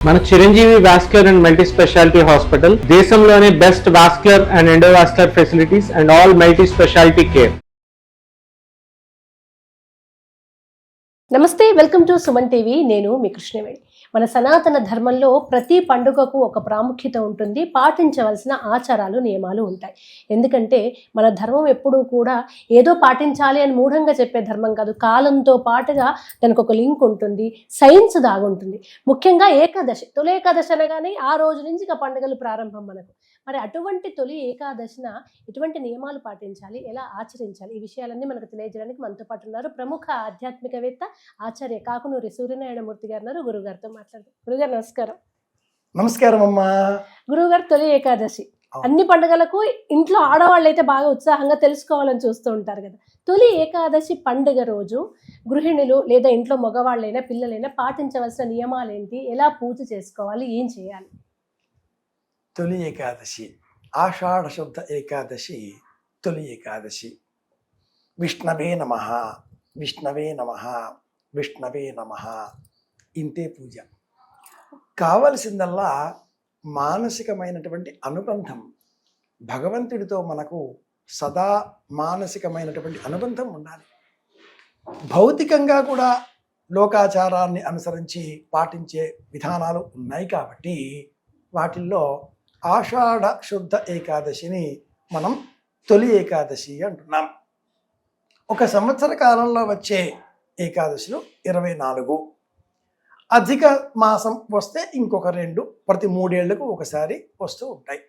మన Chiranjeevi vascular and multi speciality hospital దేశంలోనే best vascular and endovascular facilities and all multi speciality care. నమస్తే, welcome to Suman TV. నేను మీ కృష్ణవేణి. మన సనాతన ధర్మంలో ప్రతి పండుగకు ఒక ప్రాముఖ్యత ఉంటుంది, పాటించవలసిన ఆచారాలు నియమాలు ఉంటాయి. ఎందుకంటే మన ధర్మం ఎప్పుడూ కూడా ఏదో పాటించాలి అని మూఢంగా చెప్పే ధర్మం కాదు. కాలంతో పాటుగా దానికి ఒక లింక్ ఉంటుంది, సైన్స్ దాగుంటుంది. ముఖ్యంగా ఏకాదశి, తొలి ఏకాదశి అనగానే ఆ రోజు నుంచి ఇక పండుగలు ప్రారంభం మనకు. మరి అటువంటి తొలి ఏకాదశిన ఎటువంటి నియమాలు పాటించాలి, ఎలా ఆచరించాలి, ఈ విషయాలన్నీ మనకు తెలియజేయడానికి మనతో పాటు ఉన్నారు ప్రముఖ ఆధ్యాత్మికవేత్త ఆచార్య కాకునూరి సూర్యనారాయణమూర్తి గారు ఉన్నారు. గురుగారితో మాట్లాడదాం. గురుగారు నమస్కారం. నమస్కారం అమ్మా. గురువుగారు, తొలి ఏకాదశి అన్ని పండుగలకు ఇంట్లో ఆడవాళ్ళు అయితే బాగా ఉత్సాహంగా తెలుసుకోవాలని చూస్తూ ఉంటారు కదా. తొలి ఏకాదశి పండుగ రోజు గృహిణులు లేదా ఇంట్లో మగవాళ్ళైనా పిల్లలైనా పాటించవలసిన నియమాలు ఏంటి, ఎలా పూజ చేసుకోవాలి, ఏం చేయాలి? తొలి ఏకాదశి, ఆషాఢ శుద్ధ ఏకాదశి, తొలి ఏకాదశి. విష్ణవే నమః, విష్ణవే నమః, విష్ణవే నమః. ఇంతే పూజ. కావలసిందల్లా మానసికమైనటువంటి అనుబంధం. భగవంతుడితో మనకు సదా మానసికమైనటువంటి అనుబంధం ఉండాలి. భౌతికంగా కూడా లోకాచారాన్ని అనుసరించి పాటించే విధానాలు ఉన్నాయి కాబట్టి వాటిల్లో ఆషాఢ శుద్ధ ఏకాదశిని మనం తొలి ఏకాదశి అంటున్నాం. ఒక సంవత్సర కాలంలో వచ్చే ఏకాదశులు 24. అధిక మాసం వస్తే ఇంకొక 2, ప్రతి 3 ఏళ్లకు ఒకసారి వస్తూ ఉంటాయి.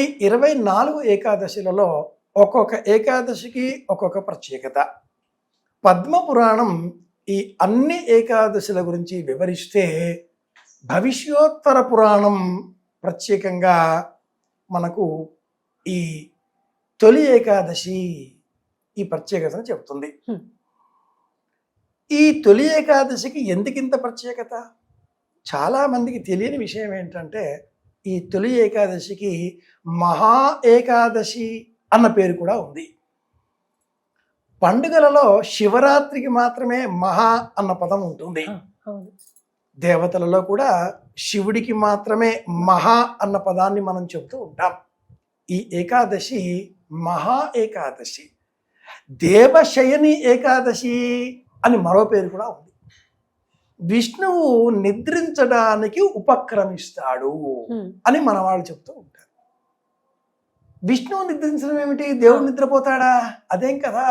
ఈ 24 ఏకాదశులలో ఒక్కొక్క ఏకాదశికి ఒక్కొక్క ప్రత్యేకత. పద్మపురాణం ఈ అన్ని ఏకాదశుల గురించి వివరిస్తే భవిష్యోత్తర పురాణం ప్రత్యేకంగా మనకు ఈ తొలి ఏకాదశి ఈ ప్రత్యేకతను చెబుతుంది. ఈ తొలి ఏకాదశికి ఎందుకింత ప్రత్యేకత? చాలా మందికి తెలియని విషయం ఏంటంటే ఈ తొలి ఏకాదశికి మహా ఏకాదశి అన్న పేరు కూడా ఉంది. పండుగలలో శివరాత్రికి మాత్రమే మహా అన్న పదం ఉంటుంది. దేవతలలో కూడా శివుడికి మాత్రమే మహా అన్న పదాన్ని మనం చెబుతూ ఉంటాం. ఈ ఏకాదశి మహా ఏకాదశి. దేవశయని ఏకాదశి అని మరో పేరు కూడా ఉంది. విష్ణువు నిద్రించడానికి ఉపక్రమిస్తాడు అని మన వాళ్ళు చెప్తూ ఉంటారు. విష్ణువు నిద్రించడం ఏమిటి? దేవుడు నిద్రపోతాడా? అదేం కదా.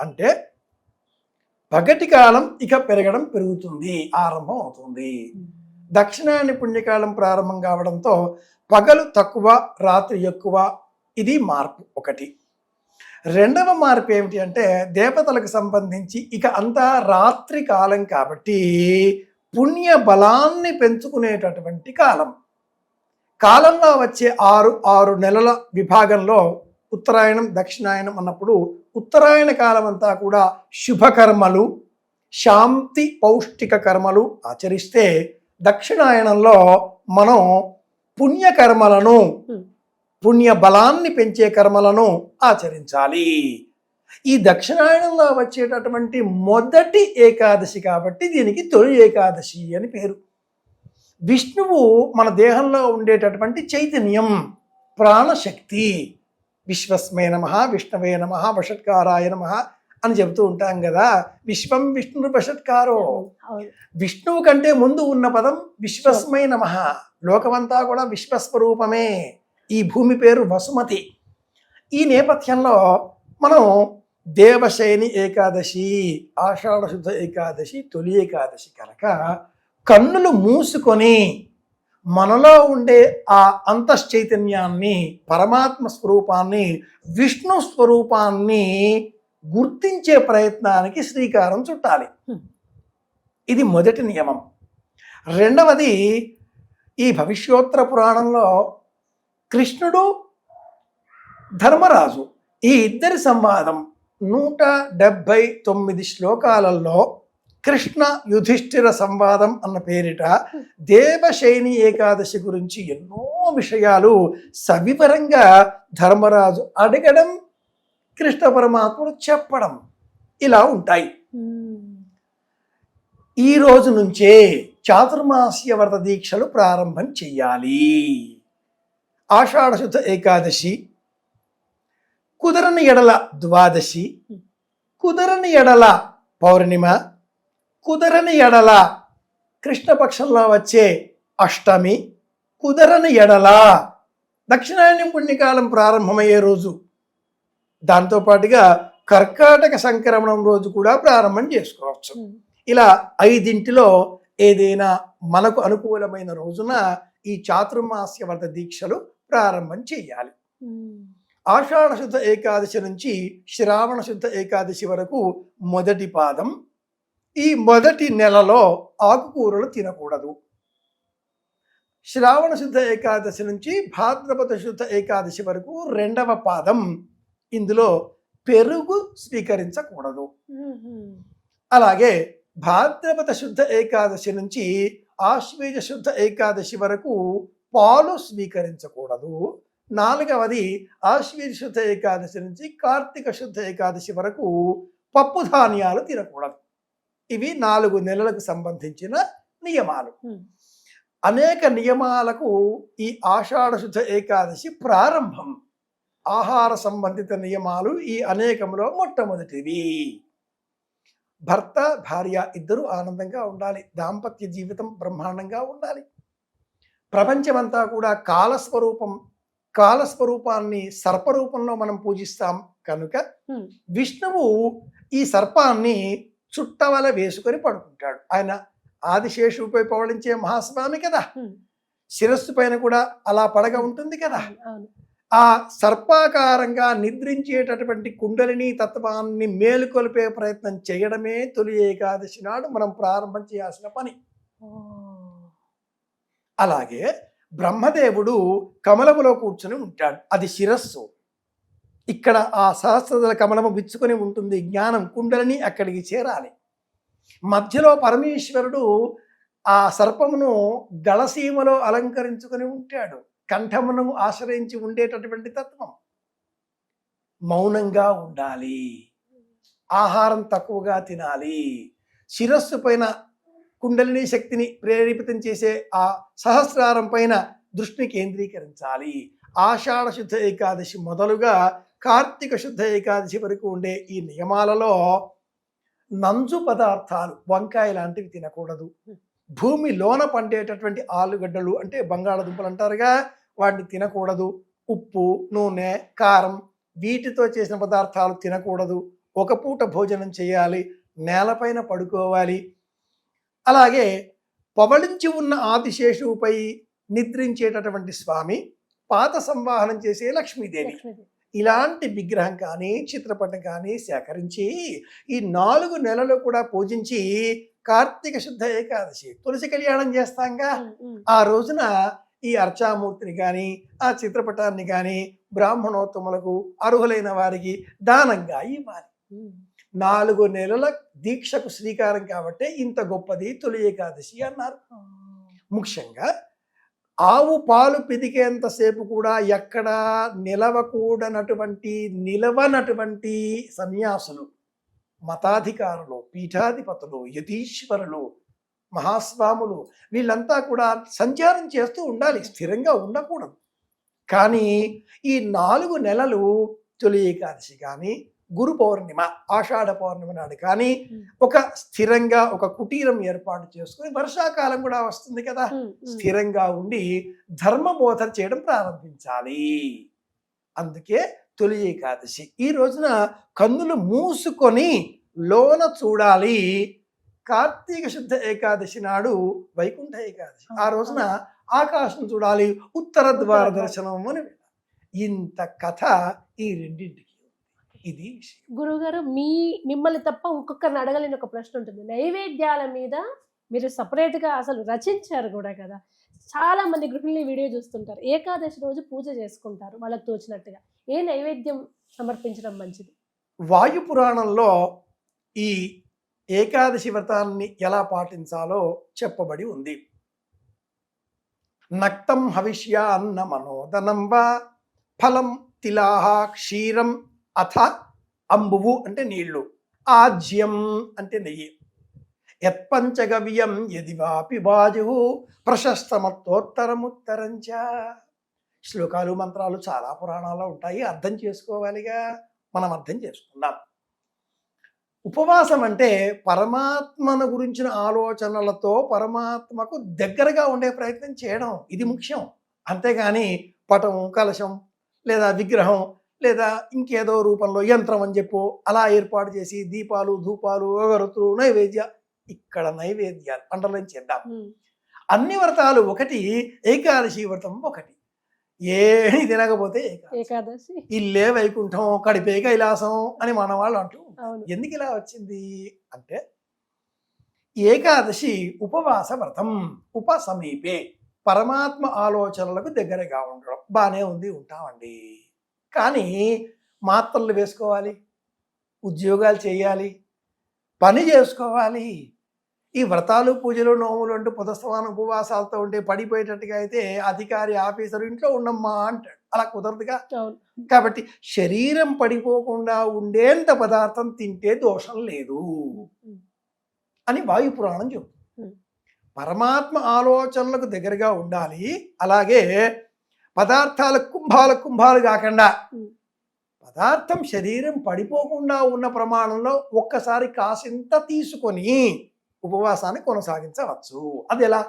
అంటే పగటి కాలం ఇక పెరుగుతుంది, ఆరంభం అవుతుంది. దక్షిణాయన పుణ్యకాలం ప్రారంభం కావడంతో పగలు తక్కువ, రాత్రి ఎక్కువ. ఇది మార్పు ఒకటి. రెండవ మార్పు ఏమిటి అంటే దేవతలకు సంబంధించి ఇక అంతా రాత్రి కాలం కాబట్టి పుణ్య బలాన్ని పెంచుకునేటటువంటి కాలం. కాలంలో వచ్చే 6 నెలల విభాగంలో ఉత్తరాయణం, దక్షిణాయనం అన్నప్పుడు ఉత్తరాయణ కాలం అంతా కూడా శుభకర్మలు, శాంతి, పౌష్టిక కర్మలు ఆచరిస్తే దక్షిణాయనంలో మనం పుణ్యకర్మలను, పుణ్య బలాన్ని పెంచే కర్మలను ఆచరించాలి. ఈ దక్షిణాయనంలో వచ్చేటటువంటి మొదటి ఏకాదశి కాబట్టి దీనికి తొలి ఏకాదశి అని పేరు. విష్ణువు మన దేహంలో ఉండేటటువంటి చైతన్యం, ప్రాణశక్తి. విశ్వస్మే నమః, విష్ణవే నమః, వషట్కారాయ నమః అని చెబుతూ ఉంటాం కదా. విశ్వం విష్ణు వషట్కారో. విష్ణువు కంటే ముందు ఉన్న పదం విశ్వస్మై నమః. లోకమంతా కూడా విశ్వస్వరూపమే. ఈ భూమి పేరు వసుమతి. ఈ నేపథ్యంలో మనం దేవశయని ఏకాదశి, ఆషాఢ శుద్ధ ఏకాదశి, తొలి ఏకాదశి కనుక కన్నులు మూసుకొని మనలో ఉండే ఆ అంతశ్చైతన్యాన్ని, పరమాత్మ స్వరూపాన్ని, విష్ణు స్వరూపాన్ని గుర్తించే ప్రయత్నానికి శ్రీకారం చుట్టాలి. ఇది మొదటి నియమం. రెండవది, ఈ భవిష్యోత్తర పురాణంలో కృష్ణుడు, ధర్మరాజు ఈ ఇద్దరి సంవాదం 179 శ్లోకాలలో కృష్ణ యుధిష్ఠిర సంవాదం అన్న పేరిట దేవశయని ఏకాదశి గురించి ఎన్నో విషయాలు సవివరంగా ధర్మరాజు అడగడం, కృష్ణ పరమాత్ముడు చెప్పడం ఇలా ఉంటాయి. ఈ రోజు నుంచే చాతుర్మాస్య వ్రత దీక్షలు ప్రారంభం చెయ్యాలి. ఆషాఢశుద్ధ ఏకాదశి, కుదరని ఎడల ద్వాదశి, కుదరని ఎడల పౌర్ణిమ, కుదరని ఎడల కృష్ణపక్షంలో వచ్చే అష్టమి, కుదరని ఎడల దక్షిణాయనం పుణ్యకాలం ప్రారంభమయ్యే రోజు, దాంతోపాటుగా కర్కాటక సంక్రమణం రోజు కూడా ప్రారంభం చేసుకోవచ్చు. ఇలా 5 ఏదైనా మనకు అనుకూలమైన రోజున ఈ చాతుర్మాస్య వ్రత దీక్షలు ప్రారంభం చేయాలి. ఆషాఢ శుద్ధ ఏకాదశి నుంచి శ్రావణ శుద్ధ ఏకాదశి వరకు మొదటి పాదం. ఈ మొదటి నెలలో ఆకుకూరలు తినకూడదు. శ్రావణ శుద్ధ ఏకాదశి నుంచి భాద్రపద శుద్ధ ఏకాదశి వరకు రెండవ పాదం. ఇందులో పెరుగు స్వీకరించకూడదు. అలాగే భాద్రపద శుద్ధ ఏకాదశి నుంచి ఆశ్వేజ శుద్ధ ఏకాదశి వరకు పాలు స్వీకరించకూడదు. 4వది ఆశ్వేజ శుద్ధ ఏకాదశి నుంచి కార్తీక శుద్ధ ఏకాదశి వరకు పప్పు ధాన్యాలు తినకూడదు. ఇవి 4 నెలలకు సంబంధించిన నియమాలు. అనేక నియమాలకు ఈ ఆషాఢ శుద్ధ ఏకాదశి ప్రారంభం. ఆహార సంబంధిత నియమాలు ఈ అనేకంలో మొట్టమొదటివి. భర్త భార్య ఇద్దరు ఆనందంగా ఉండాలి. దాంపత్య జీవితం బ్రహ్మాండంగా ఉండాలి. ప్రపంచమంతా కూడా కాలస్వరూపాన్ని సర్పరూపంలో మనం పూజిస్తాం కనుక విష్ణువు ఈ సర్పాన్ని చుట్టవల వేసుకొని పడుకుంటాడు. ఆయన ఆదిశేషుపై పవళించే మహాస్వామి కదా, శిరస్సు పైన కూడా అలా పడగ ఉంటుంది కదా. ఆ సర్పాకారంగా నిద్రించేటటువంటి కుండలిని తత్వాన్ని మేలుకొల్పే ప్రయత్నం చేయడమే తొలి ఏకాదశి నాడు మనం ప్రారంభం చేయాల్సిన పని. అలాగే బ్రహ్మదేవుడు కమలములో కూర్చుని ఉంటాడు, అది శిరస్సు. ఇక్కడ ఆ సహస్రదళ కమలము విచ్చుకొని ఉంటుంది. జ్ఞానం కుండలిని అక్కడికి చేరాలి. మధ్యలో పరమేశ్వరుడు ఆ సర్పమును గళసీమలో అలంకరించుకొని ఉంటాడు. కంఠమును ఆశ్రయించి ఉండేటటువంటి తత్వం. మౌనంగా ఉండాలి. ఆహారం తక్కువగా తినాలి. శిరస్సు పైన కుండలిని శక్తిని ప్రేరేపితం చేసే ఆ సహస్రారం పైన దృష్టిని కేంద్రీకరించాలి. ఆషాఢ శుద్ధ ఏకాదశి మొదలుగా కార్తీక శుద్ధ ఏకాదశి వరకు ఉండే ఈ నియమాలలో నంజు పదార్థాలు, వంకాయ లాంటివి తినకూడదు. భూమిలోన పండేటటువంటి ఆలుగడ్డలు అంటే బంగాళదుంపలు అంటారుగా, వాటిని తినకూడదు. ఉప్పు, నూనె, కారం వీటితో చేసిన పదార్థాలు తినకూడదు. ఒక పూట భోజనం చేయాలి. నేలపైన పడుకోవాలి. అలాగే పవళించి ఉన్న ఆదిశేషువుపై నిద్రించేటటువంటి స్వామి, పాత సంవాహనం చేసే లక్ష్మీదేవి, ఇలాంటి విగ్రహం కానీ చిత్రపటం కానీ సేకరించి ఈ 4 నెలలు కూడా పూజించి కార్తీక శుద్ధ ఏకాదశి తులసి కళ్యాణం చేస్తాంగా, ఆ రోజున ఈ అర్చామూర్తిని కానీ ఆ చిత్రపటాన్ని కానీ బ్రాహ్మణోత్తములకు అర్హులైన వారికి దానంగా ఇవ్వాలి. 4 నెలల దీక్షకు శ్రీకారం కాబట్టి ఇంత గొప్పది తొలి ఏకాదశి అన్నారు. ముఖ్యంగా ఆవు పాలు పిదికేంతసేపు కూడా ఎక్కడా నిలవనటువంటి సన్యాసులు, మతాధికారులు, పీఠాధిపతులు, యతీశ్వరులు, మహాస్వాములు వీళ్ళంతా కూడా సంచారం చేస్తూ ఉండాలి, స్థిరంగా ఉండకూడదు. కానీ ఈ 4 నెలలు తొలి ఏకాదశి కానీ గురు పౌర్ణిమ ఆషాఢ పౌర్ణిమ నాడు కానీ ఒక స్థిరంగా ఒక కుటీరం ఏర్పాటు చేసుకుని, వర్షాకాలం కూడా వస్తుంది కదా, స్థిరంగా ఉండి ధర్మబోధన చేయడం ప్రారంభించాలి. అందుకే తొలి ఏకాదశి. ఈ రోజున కన్నులు మూసుకొని లోన చూడాలి. కార్తీక శుద్ధ ఏకాదశి నాడు వైకుంఠ ఏకాదశి, ఆ రోజున ఆకాశం చూడాలి, ఉత్తర ద్వార దర్శనం అని. ఇంత కథ ఈ రెండింటికి. ఇది గురుగారు, మిమ్మల్ని తప్ప ఇంకొకరిని అడగలేని ఒక ప్రశ్న ఉంటుంది. నైవేద్యాల మీద మీరు సపరేట్గా అసలు రచించారు కూడా కదా. చాలా మంది గృహిణులు వీడియో చూస్తుంటారు, ఏకాదశి రోజు పూజ చేసుకుంటారు వాళ్ళకి తోచినట్టుగా. ఏ నైవేద్యం సమర్పించడం మంచిది? వాయు పురాణంలో ఈ ఏకాదశి వ్రతాన్ని ఎలా పాటించాలో చెప్పబడి ఉంది. నక్తం హవిష్య అన్న మనోదనం వా ఫలం తిలాహ క్షీరం అథ అంబువు అంటే నీళ్లు, ఆజ్యం అంటే నెయ్యి. యత్పంచగవ్యం యది వాపి బాజు ప్రశస్తమత్తోత్తరముత్తరంచ. శ్లోకాలు మంత్రాలు చాలా పురాణాల్లో ఉంటాయి, అర్థం చేసుకోవాలిగా. మనం అర్థం చేసుకుందాం. ఉపవాసం అంటే పరమాత్మను గురించిన ఆలోచనలతో పరమాత్మకు దగ్గరగా ఉండే ప్రయత్నం చేయడం, ఇది ముఖ్యం. అంతేగాని పటం, కలశం లేదా విగ్రహం లేదా ఇంకేదో రూపంలో యంత్రం అని చెప్పు అలా ఏర్పాటు చేసి దీపాలు, ధూపాలు, అగరత్తులు, నైవేద్య. ఇక్కడ నైవేద్యాలు అండర్లైన్ చేద్దాం. అన్ని వ్రతాలు ఒకటి, ఏకాదశి వ్రతం ఒకటి. ఏమి తినకపోతే ఏకాదశి, ఇల్లే వైకుంఠం, కడిపే కైలాసం అని మన వాళ్ళు అంటూ. అవును. ఎందుకు ఇలా వచ్చింది అంటే ఏకాదశి ఉపవాస వ్రతం. ఉపసమీపే, పరమాత్మ ఆలోచనలకు దగ్గరగా ఉండడం. బాగానే ఉంది, ఉంటామండి. కానీ మాత్రలు వేసుకోవాలి, ఉద్యోగాలు చేయాలి, పని చేసుకోవాలి. ఈ వ్రతాలు, పూజలు, నోములు అంటూ పుదస్తమానం ఉపవాసాలతో ఉంటే పడిపోయేటట్టుగా అయితే అధికారి, ఆఫీసరు ఇంట్లో ఉండమ్మా అంటాడు. అలా కుదరదుగా. అవును. కాబట్టి శరీరం పడిపోకుండా ఉండేంత పదార్థం తింటే దోషం లేదు అని వాయు పురాణం చెప్తుంది. పరమాత్మ ఆలోచనలకు దగ్గరగా ఉండాలి. అలాగే పదార్థాల కుంభాలు కాకుండా పదార్థం శరీరం పడిపోకుండా ఉన్న ప్రమాణంలో ఒక్కసారి కాసింత తీసుకొని ఉపవాసాన్ని కొనసాగించవచ్చు. అది ఎలా?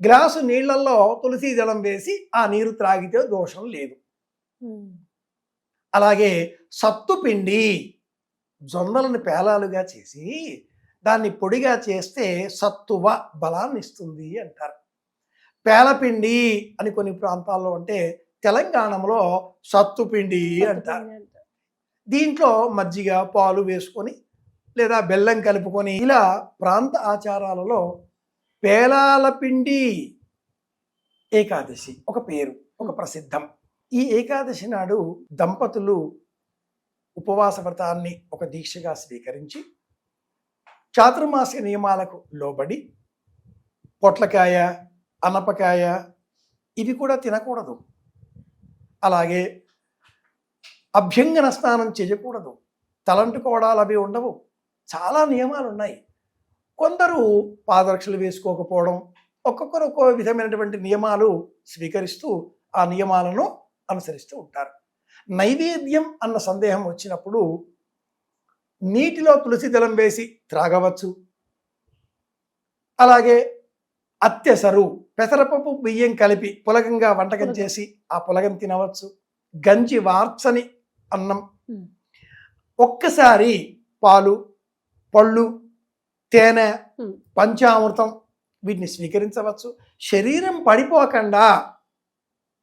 గ్లాసు నీళ్లలో తులసి దళం వేసి ఆ నీరు త్రాగితే దోషం లేదు. అలాగే సత్తుపిండి, జొన్నలను పేలాలుగా చేసి దాన్ని పొడిగా చేస్తే సత్తువ బలాన్ని ఇస్తుంది అంటారు. పేలపిండి అని కొన్ని ప్రాంతాల్లో అంటే తెలంగాణలో సత్తుపిండి అంటారు. దీంట్లో మజ్జిగ, పాలు వేసుకొని లేదా బెల్లం కలుపుకొని ఇలా ప్రాంత ఆచారాలలో పేలాల పిండి ఏకాదశి ఒక పేరు, ఒక ప్రసిద్ధం. ఈ ఏకాదశి నాడు దంపతులు ఉపవాస వ్రతాన్ని ఒక దీక్షగా స్వీకరించి చాతుర్మాస్య నియమాలకు లోబడి పొట్లకాయ, అనపకాయ ఇవి కూడా తినకూడదు. అలాగే అభ్యంగన స్నానం చేయకూడదు, తలంటుకోవడాలు అవి ఉండవు. చాలా నియమాలు ఉన్నాయి. కొందరు పాదరక్షలు వేసుకోకపోవడం, ఒక్కొక్కరు ఒక్కో విధమైనటువంటి నియమాలు స్వీకరిస్తూ ఆ నియమాలను అనుసరిస్తూ ఉంటారు. నైవేద్యం అన్న సందేహం వచ్చినప్పుడు నీటిలో తులసి దళం వేసి త్రాగవచ్చు. అలాగే అత్యసరు, పెసరపప్పు, బియ్యం కలిపి పులగంగా వంటకం చేసి ఆ పులగం తినవచ్చు. గంజి వార్చని అన్నం, ఒక్కసారి పాలు, పళ్ళు, తేనె, పంచామృతం వీటిని స్వీకరించవచ్చు. శరీరం పడిపోకుండా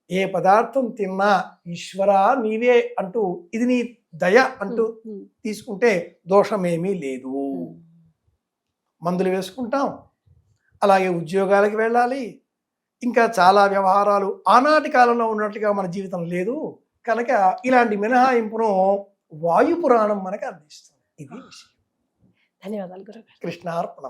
ఏ పదార్థం తిన్నా ఈశ్వరా నీవే అంటూ, ఇది నీ దయ అంటూ తీసుకుంటే దోషమేమీ లేదు. మందులు వేసుకుంటాం, అలాగే ఉద్యోగాలకు వెళ్ళాలి, ఇంకా చాలా వ్యవహారాలు ఆనాటి కాలంలో ఉన్నట్లుగా మన జీవితం లేదు కనుక ఇలాంటి మినహాయింపును వాయు పురాణం మనకు అందిస్తుంది. ఇది విషయం. ధన్యవాదాలు గురుగారు. కృష్ణార్పణం.